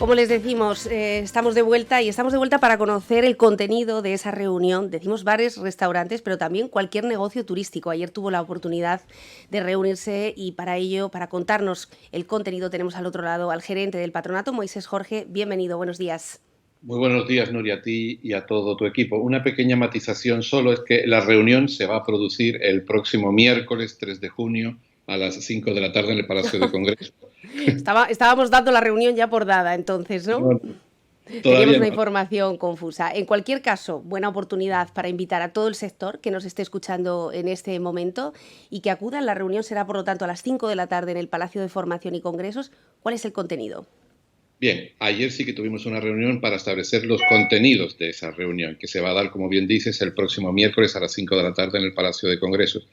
Como les decimos, estamos de vuelta y estamos de vuelta para conocer el contenido de esa reunión. Decimos bares, restaurantes, pero también cualquier negocio turístico. Ayer tuvo la oportunidad de reunirse y para ello, para contarnos el contenido, tenemos al otro lado al gerente del patronato, Moisés Jorge. Bienvenido, buenos días. Muy buenos días, Nuria, a ti y a todo tu equipo. Una pequeña matización solo es que la reunión se va a producir el próximo miércoles 3 de junio a las 5 de la tarde en el Palacio de Congreso. Estábamos dando la reunión ya por dada, entonces, ¿no? No, Teníamos todavía una no. información confusa. En cualquier caso, buena oportunidad para invitar a todo el sector que nos esté escuchando en este momento y que acudan. La reunión será, por lo tanto, a las 5 de la tarde en el Palacio de Formación y Congresos. ¿Cuál es el contenido? Bien, ayer sí que tuvimos una reunión para establecer los contenidos de esa reunión, que se va a dar, como bien dices, el próximo miércoles a las 5 de la tarde en el Palacio de Congresos.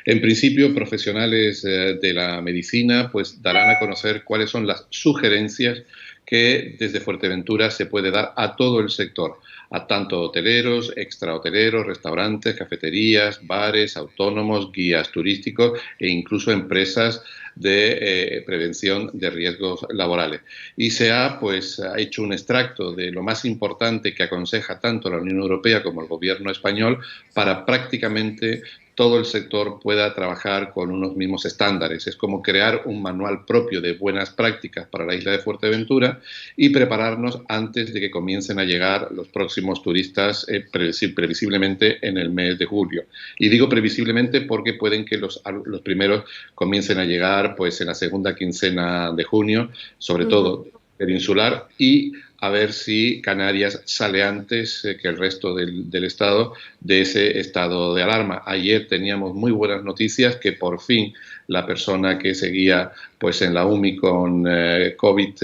En principio, profesionales de la medicina pues darán a conocer cuáles son las sugerencias que desde Fuerteventura se puede dar a todo el sector, a tanto hoteleros, extrahoteleros, restaurantes, cafeterías, bares, autónomos, guías turísticos e incluso empresas de prevención de riesgos laborales. Y se ha hecho un extracto de lo más importante que aconseja tanto la Unión Europea como el gobierno español para prácticamente todo el sector pueda trabajar con unos mismos estándares. Es como crear un manual propio de buenas prácticas para la isla de Fuerteventura y prepararnos antes de que comiencen a llegar los próximos turistas previsiblemente en el mes de julio. Y digo previsiblemente porque pueden que los primeros comiencen a llegar pues en la segunda quincena de junio, sobre todo peninsular, y a ver si Canarias sale antes que el resto del estado de ese estado de alarma. Ayer teníamos muy buenas noticias que por fin la persona que seguía pues en la UMI con COVID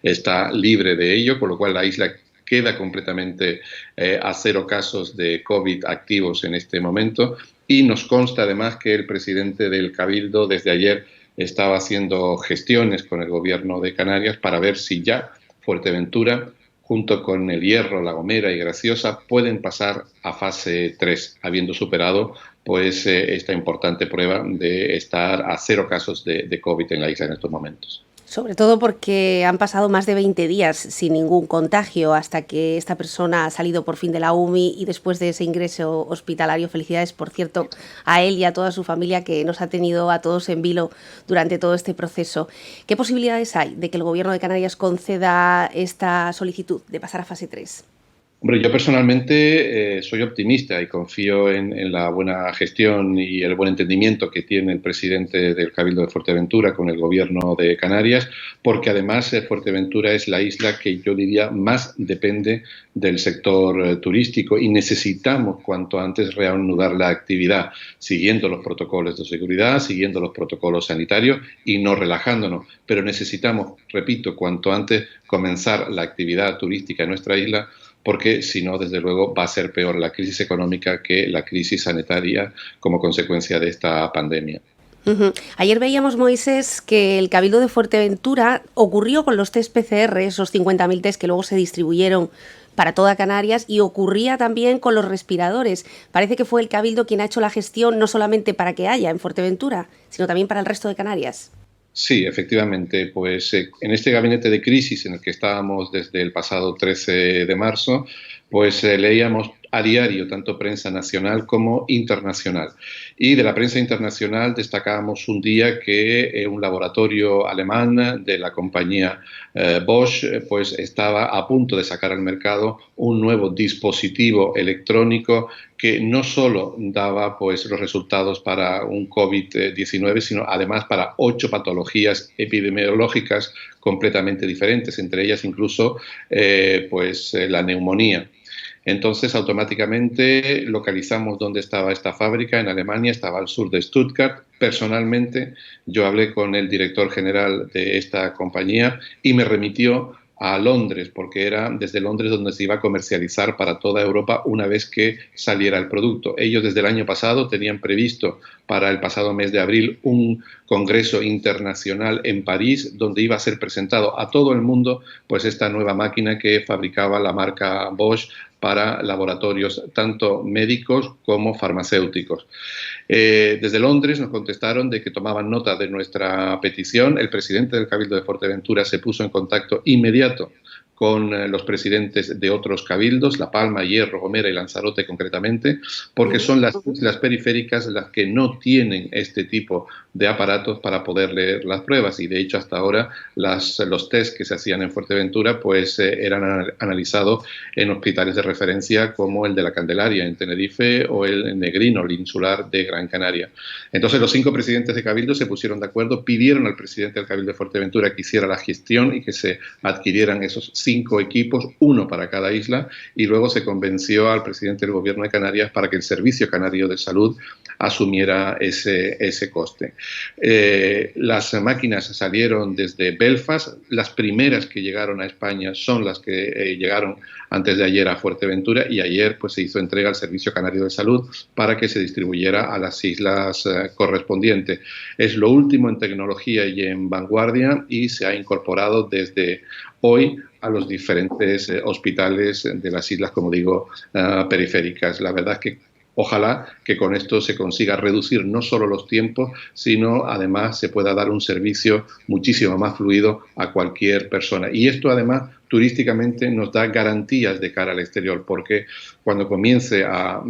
está libre de ello, con lo cual la isla queda completamente a 0 casos de COVID activos en este momento, y nos consta además que el presidente del Cabildo desde ayer estaba haciendo gestiones con el gobierno de Canarias para ver si ya Fuerteventura, junto con El Hierro, La Gomera y Graciosa, pueden pasar a fase 3, habiendo superado esta importante prueba de estar a 0 casos de COVID en la isla en estos momentos. Sobre todo porque han pasado más de 20 días sin ningún contagio hasta que esta persona ha salido por fin de la UMI y después de ese ingreso hospitalario. Felicidades, por cierto, a él y a toda su familia que nos ha tenido a todos en vilo durante todo este proceso. ¿Qué posibilidades hay de que el Gobierno de Canarias conceda esta solicitud de pasar a fase 3? Hombre, yo personalmente soy optimista y confío en la buena gestión y el buen entendimiento que tiene el presidente del Cabildo de Fuerteventura con el gobierno de Canarias, porque además Fuerteventura es la isla que yo diría más depende del sector turístico y necesitamos cuanto antes reanudar la actividad siguiendo los protocolos de seguridad, siguiendo los protocolos sanitarios y no relajándonos. Pero necesitamos, repito, cuanto antes comenzar la actividad turística en nuestra isla, porque si no, desde luego, va a ser peor la crisis económica que la crisis sanitaria como consecuencia de esta pandemia. Ayer veíamos, Moisés, que el Cabildo de Fuerteventura ocurrió con los test PCR, esos 50.000 test que luego se distribuyeron para toda Canarias, y ocurría también con los respiradores. Parece que fue el Cabildo quien ha hecho la gestión no solamente para que haya en Fuerteventura, sino también para el resto de Canarias. Sí, efectivamente, en este gabinete de crisis en el que estábamos desde el pasado 13 de marzo, leíamos a diario tanto prensa nacional como internacional. Y de la prensa internacional destacábamos un día que un laboratorio alemán de la compañía Bosch estaba a punto de sacar al mercado un nuevo dispositivo electrónico que no solo daba los resultados para un COVID-19, sino además para 8 patologías epidemiológicas completamente diferentes, entre ellas incluso la neumonía. Entonces, automáticamente localizamos dónde estaba esta fábrica, en Alemania, estaba al sur de Stuttgart. Personalmente, yo hablé con el director general de esta compañía y me remitió a Londres, porque era desde Londres donde se iba a comercializar para toda Europa una vez que saliera el producto. Ellos desde el año pasado tenían previsto para el pasado mes de abril un congreso internacional en París, donde iba a ser presentado a todo el mundo pues esta nueva máquina que fabricaba la marca Bosch para laboratorios tanto médicos como farmacéuticos. Desde Londres nos contestaron de que tomaban nota de nuestra petición. El presidente del Cabildo de Fuerteventura se puso en contacto inmediato con los presidentes de otros cabildos, La Palma, Hierro, Gomera y Lanzarote concretamente, porque son las islas periféricas las que no tienen este tipo de aparatos para poder leer las pruebas, y de hecho hasta ahora los test que se hacían en Fuerteventura pues eran analizados en hospitales de referencia como el de la Candelaria en Tenerife o el Negrino, el Insular de Gran Canaria. Entonces los 5 presidentes de cabildo se pusieron de acuerdo, pidieron al presidente del Cabildo de Fuerteventura que hiciera la gestión y que se adquirieran esos 5 equipos, uno para cada isla, y luego se convenció al presidente del Gobierno de Canarias para que el Servicio Canario de Salud asumiera ese coste. Las máquinas salieron desde Belfast. Las primeras que llegaron a España son las que llegaron antes de ayer a Fuerteventura, y ayer pues se hizo entrega al Servicio Canario de Salud para que se distribuyera a las islas correspondientes. Es lo último en tecnología y en vanguardia, y se ha incorporado desde hoy a los diferentes hospitales de las islas, como digo, periféricas. La verdad es que ojalá que con esto se consiga reducir no solo los tiempos, sino además se pueda dar un servicio muchísimo más fluido a cualquier persona. Y esto además turísticamente nos da garantías de cara al exterior, porque cuando comience a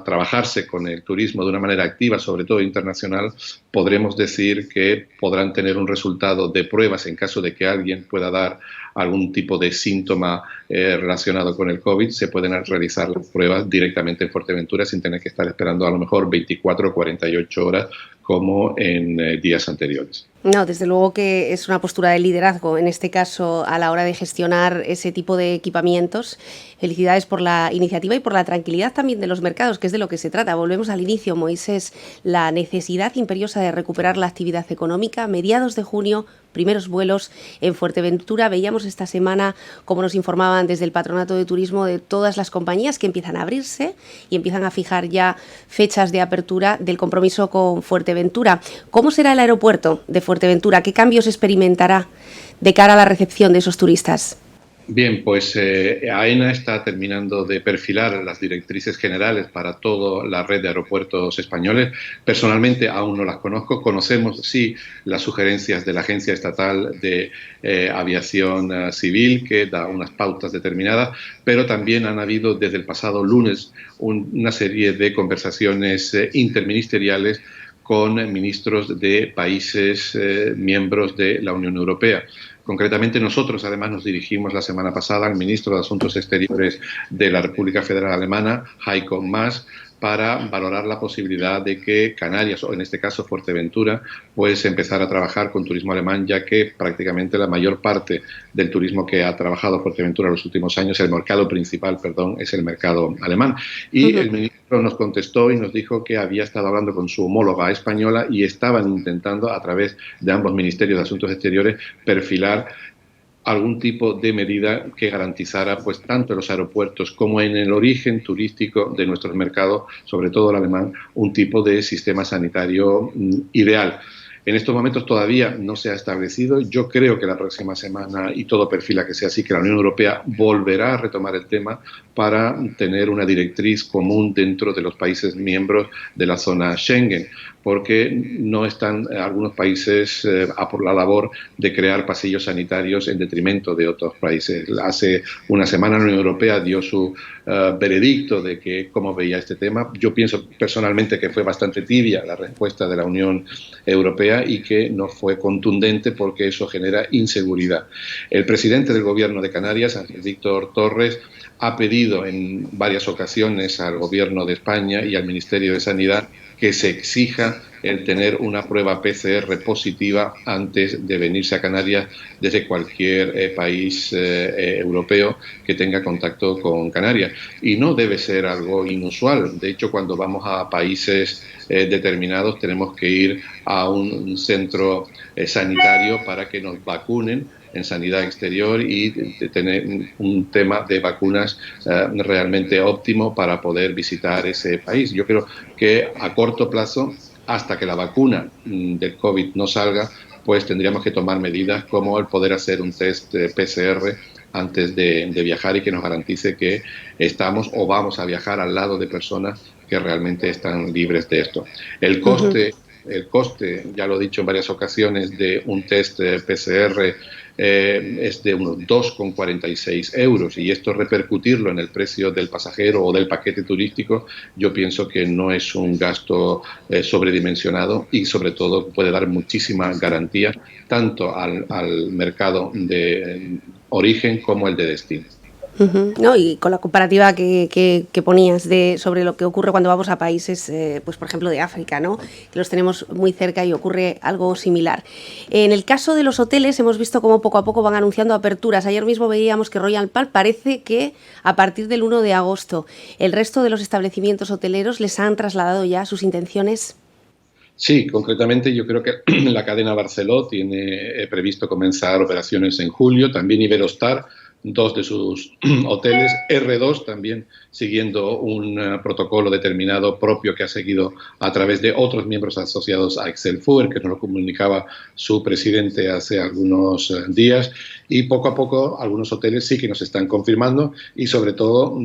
trabajarse con el turismo de una manera activa, sobre todo internacional, podremos decir que podrán tener un resultado de pruebas en caso de que alguien pueda dar algún tipo de síntoma relacionado con el COVID. Se pueden realizar las pruebas directamente en Fuerteventura sin tener que estar esperando a lo mejor 24 o 48 horas como en días anteriores. No, desde luego que es una postura de liderazgo, en este caso, a la hora de gestionar ese tipo de equipamientos. Felicidades por la iniciativa y por la tranquilidad también de los mercados, que es de lo que se trata. Volvemos al inicio, Moisés, la necesidad imperiosa de recuperar la actividad económica. Mediados de junio, primeros vuelos en Fuerteventura. Veíamos esta semana, como nos informaban desde el Patronato de Turismo, de todas las compañías que empiezan a abrirse y empiezan a fijar ya fechas de apertura del compromiso con Fuerteventura. ¿Cómo será el aeropuerto de Fuerteventura? ¿Qué cambios experimentará de cara a la recepción de esos turistas? Bien, pues AENA está terminando de perfilar las directrices generales para toda la red de aeropuertos españoles. Personalmente aún no las conozco. Conocemos, sí, las sugerencias de la Agencia Estatal de Aviación Civil, que da unas pautas determinadas, pero también han habido desde el pasado lunes una serie de conversaciones interministeriales con ministros de países miembros de la Unión Europea. Concretamente nosotros además nos dirigimos la semana pasada al ministro de Asuntos Exteriores de la República Federal Alemana, Heiko Maas, para valorar la posibilidad de que Canarias, o en este caso Fuerteventura, pues empezar a trabajar con turismo alemán, ya que prácticamente la mayor parte del turismo que ha trabajado Fuerteventura en los últimos años, el mercado principal, es el mercado alemán. Y el ministro nos contestó y nos dijo que había estado hablando con su homóloga española y estaban intentando, a través de ambos ministerios de Asuntos Exteriores, perfilar algún tipo de medida que garantizara pues tanto en los aeropuertos como en el origen turístico de nuestros mercados, sobre todo el alemán, un tipo de sistema sanitario ideal. En estos momentos todavía no se ha establecido. Yo creo que la próxima semana, y todo perfila que sea así, que la Unión Europea volverá a retomar el tema para tener una directriz común dentro de los países miembros de la zona Schengen, porque no están algunos países a por la labor de crear pasillos sanitarios en detrimento de otros países. Hace una semana la Unión Europea dio su veredicto de que cómo veía este tema. Yo pienso personalmente que fue bastante tibia la respuesta de la Unión Europea y que no fue contundente, porque eso genera inseguridad. El presidente del Gobierno de Canarias, Ángel Víctor Torres, ha pedido en varias ocasiones al Gobierno de España y al Ministerio de Sanidad que se exija el tener una prueba PCR positiva antes de venirse a Canarias desde cualquier país europeo que tenga contacto con Canarias. Y no debe ser algo inusual. De hecho, cuando vamos a países determinados tenemos que ir a un centro sanitario para que nos vacunen en sanidad exterior y tener un tema de vacunas realmente óptimo para poder visitar ese país. Yo creo que a corto plazo hasta que la vacuna del COVID no salga, pues tendríamos que tomar medidas como el poder hacer un test PCR antes de viajar y que nos garantice que estamos o vamos a viajar al lado de personas que realmente están libres de esto. Ujú. El coste, ya lo he dicho en varias ocasiones, de un test PCR es de unos 2,46 euros, y esto repercutirlo en el precio del pasajero o del paquete turístico, yo pienso que no es un gasto sobredimensionado, y sobre todo puede dar muchísima garantía tanto al mercado de origen como el de destino. Ujú. No, y con la comparativa que ponías sobre lo que ocurre cuando vamos a países, pues por ejemplo de África, ¿no? Que los tenemos muy cerca y ocurre algo similar. En el caso de los hoteles hemos visto cómo poco a poco van anunciando aperturas. Ayer mismo veíamos que Royal Palm parece que a partir del 1 de agosto el resto de los establecimientos hoteleros les han trasladado ya sus intenciones. Sí, concretamente yo creo que la cadena Barceló tiene previsto comenzar operaciones en julio, también Iberostar, dos de sus hoteles, R2 también siguiendo un protocolo determinado propio que ha seguido a través de otros miembros asociados a Excelfuer, que nos lo comunicaba su presidente hace algunos días, y poco a poco algunos hoteles sí que nos están confirmando, y sobre todo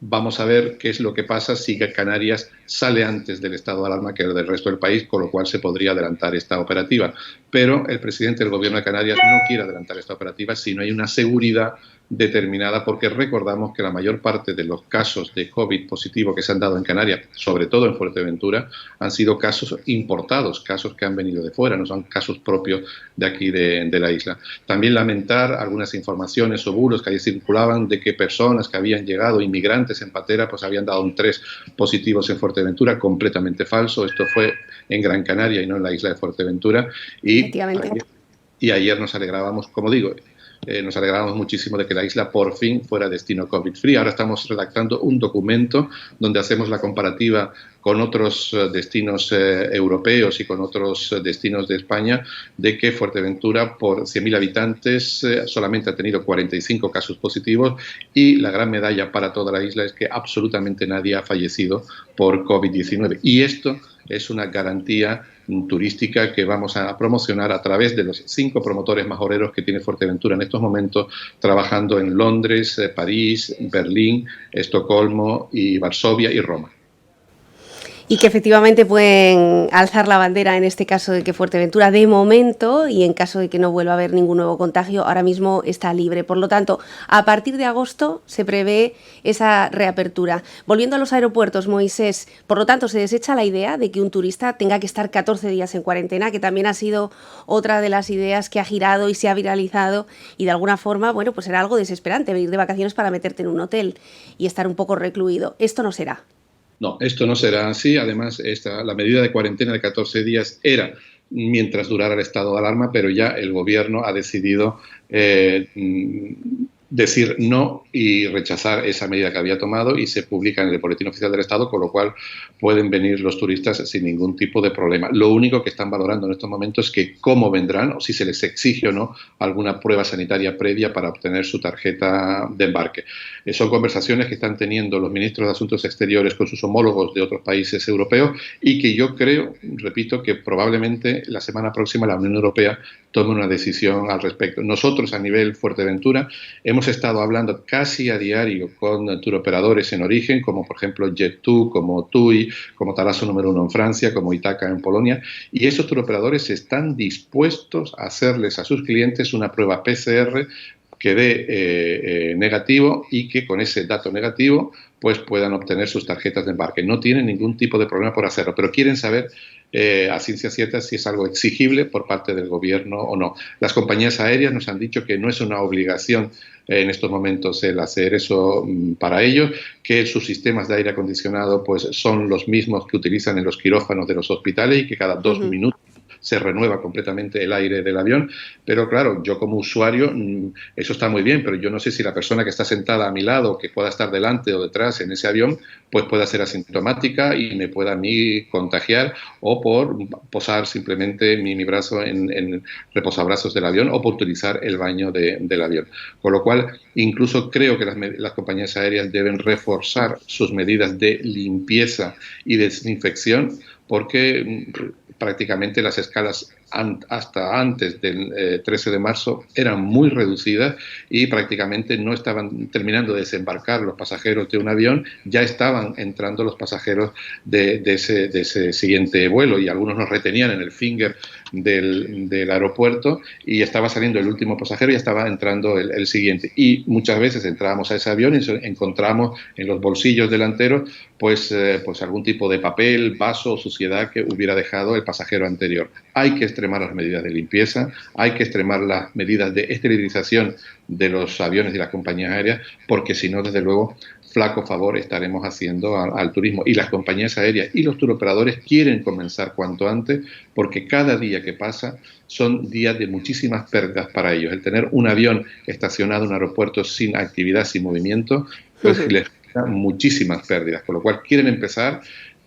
vamos a ver qué es lo que pasa si Canarias sale antes del estado de alarma que el del resto del país, con lo cual se podría adelantar esta operativa. Pero el presidente del Gobierno de Canarias no quiere adelantar esta operativa si no hay una seguridad determinada, porque recordamos que la mayor parte de los casos de COVID positivo que se han dado en Canarias, sobre todo en Fuerteventura, han sido casos importados, casos que han venido de fuera, no son casos propios de aquí de la isla. También lamentar algunas informaciones o bulos que ahí circulaban de que personas que habían llegado, inmigrantes en patera, pues habían dado 3 positivos en Fuerteventura, completamente falso. Esto fue en Gran Canaria y no en la isla de Fuerteventura. Efectivamente. Y ayer nos alegrábamos, como digo, nos alegrábamos muchísimo de que la isla por fin fuera destino COVID-free. Ahora estamos redactando un documento donde hacemos la comparativa con otros destinos europeos y con otros destinos de España, de que Fuerteventura, por 100.000 habitantes, solamente ha tenido 45 casos positivos, y la gran medalla para toda la isla es que absolutamente nadie ha fallecido por COVID-19. Y esto es una garantía turística que vamos a promocionar a través de los 5 promotores majoreros que tiene Fuerteventura en estos momentos, trabajando en Londres, París, Berlín, Estocolmo y Varsovia y Roma. Y que efectivamente pueden alzar la bandera en este caso de que Fuerteventura, de momento, y en caso de que no vuelva a haber ningún nuevo contagio, ahora mismo está libre. Por lo tanto, a partir de agosto se prevé esa reapertura. Volviendo a los aeropuertos, Moisés, por lo tanto, se desecha la idea de que un turista tenga que estar 14 días en cuarentena, que también ha sido otra de las ideas que ha girado y se ha viralizado, y de alguna forma, bueno, pues era algo desesperante, ir de vacaciones para meterte en un hotel y estar un poco recluido. Esto no será. No, esto no será así. Además, la medida de cuarentena de 14 días era mientras durara el estado de alarma, pero ya el Gobierno ha decidido decir no y rechazar esa medida que había tomado, y se publica en el Boletín Oficial del Estado, con lo cual pueden venir los turistas sin ningún tipo de problema. Lo único que están valorando en estos momentos es que cómo vendrán, o si se les exige o no alguna prueba sanitaria previa para obtener su tarjeta de embarque. Son conversaciones que están teniendo los ministros de Asuntos Exteriores con sus homólogos de otros países europeos, y que yo creo, repito, que probablemente la semana próxima la Unión Europea tome una decisión al respecto. Nosotros, a nivel Fuerteventura, hemos estado hablando casi a diario con turoperadores en origen, como por ejemplo Jet2, como TUI, como Tarasso número 1 en Francia, como Itaca en Polonia, y esos turoperadores están dispuestos a hacerles a sus clientes una prueba PCR que dé negativo, y que con ese dato negativo pues puedan obtener sus tarjetas de embarque. No tienen ningún tipo de problema por hacerlo, pero quieren saber a ciencia cierta si es algo exigible por parte del Gobierno o no. Las compañías aéreas nos han dicho que no es una obligación en estos momentos el hacer eso para ellos, que sus sistemas de aire acondicionado pues son los mismos que utilizan en los quirófanos de los hospitales, y que cada 2 minutos se renueva completamente el aire del avión. Pero claro, yo como usuario, eso está muy bien, pero yo no sé si la persona que está sentada a mi lado, que pueda estar delante o detrás en ese avión, pues pueda ser asintomática y me pueda a mí contagiar, o por posar simplemente mi brazo en el reposabrazos del avión, o por utilizar el baño del avión. Con lo cual, incluso creo que las compañías aéreas deben reforzar sus medidas de limpieza y desinfección, porque prácticamente las escalas hasta antes del 13 de marzo eran muy reducidas y prácticamente no estaban terminando de desembarcar los pasajeros de un avión, ya estaban entrando los pasajeros de ese siguiente vuelo, y algunos nos retenían en el finger del aeropuerto y estaba saliendo el último pasajero y ya estaba entrando el siguiente. Y muchas veces entrábamos a ese avión y encontramos en los bolsillos delanteros pues algún tipo de papel, vaso o suciedad que hubiera dejado el pasajero anterior. Hay que extremar las medidas de limpieza, hay que extremar las medidas de esterilización de los aviones y las compañías aéreas, porque si no, desde luego, flaco favor estaremos haciendo al turismo. Y las compañías aéreas y los turoperadores quieren comenzar cuanto antes, porque cada día que pasa son días de muchísimas pérdidas para ellos. El tener un avión estacionado en un aeropuerto sin actividad, sin movimiento, pues les da muchísimas pérdidas, con lo cual quieren empezar,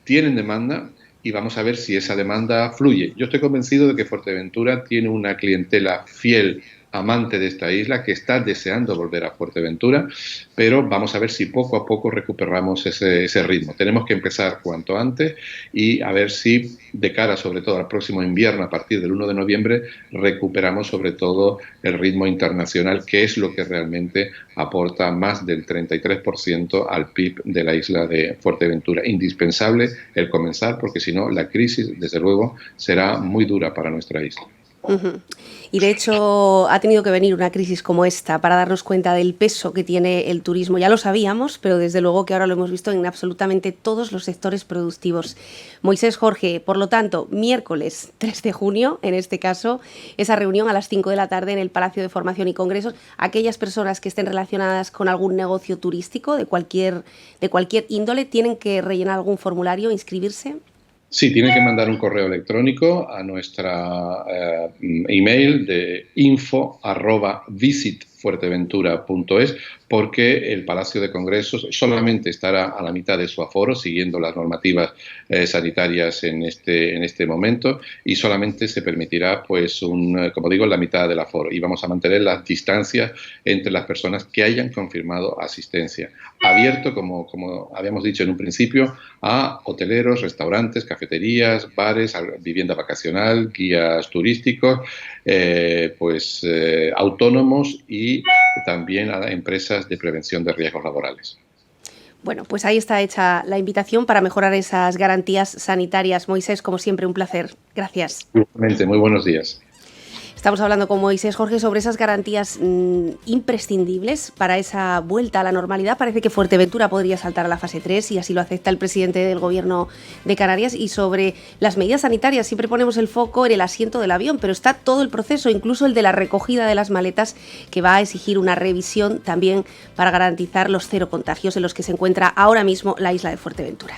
tienen demanda, y vamos a ver si esa demanda fluye. Yo estoy convencido de que Fuerteventura tiene una clientela fiel, amante de esta isla, que está deseando volver a Fuerteventura, pero vamos a ver si poco a poco recuperamos ese ritmo. Tenemos que empezar cuanto antes y a ver si de cara sobre todo al próximo invierno, a partir del 1 de noviembre, recuperamos sobre todo el ritmo internacional, que es lo que realmente aporta más del 33% al PIB de la isla de Fuerteventura. Indispensable el comenzar, porque si no, la crisis, desde luego, será muy dura para nuestra isla. Y de hecho ha tenido que venir una crisis como esta para darnos cuenta del peso que tiene el turismo. Ya lo sabíamos, pero desde luego que ahora lo hemos visto en absolutamente todos los sectores productivos. Moisés Jorge, por lo tanto, miércoles 3 de junio, en este caso, esa reunión a las 5 de la tarde en el Palacio de Formación y Congresos. Aquellas personas que estén relacionadas con algún negocio turístico de cualquier índole, ¿tienen que rellenar algún formulario, inscribirse? Sí, tienen que mandar un correo electrónico a nuestra email de info@visitfuerteventura.es, porque el Palacio de Congresos solamente estará a la mitad de su aforo, siguiendo las normativas sanitarias en este momento, y solamente se permitirá, pues, como digo, la mitad del aforo, y vamos a mantener las distancias entre las personas que hayan confirmado asistencia. Abierto, como habíamos dicho en un principio, a hoteleros, restaurantes, cafeterías, bares, vivienda vacacional, guías turísticos, autónomos y también a empresas de prevención de riesgos laborales. Bueno, pues ahí está hecha la invitación para mejorar esas garantías sanitarias. Moisés, como siempre, un placer. Gracias. Muy buenos días. Estamos hablando con Moisés Jorge sobre esas garantías imprescindibles para esa vuelta a la normalidad. Parece que Fuerteventura podría saltar a la fase 3 y así lo acepta el presidente del Gobierno de Canarias. Y sobre las medidas sanitarias, siempre ponemos el foco en el asiento del avión, pero está todo el proceso, incluso el de la recogida de las maletas, que va a exigir una revisión también para garantizar los 0 contagios en los que se encuentra ahora mismo la isla de Fuerteventura.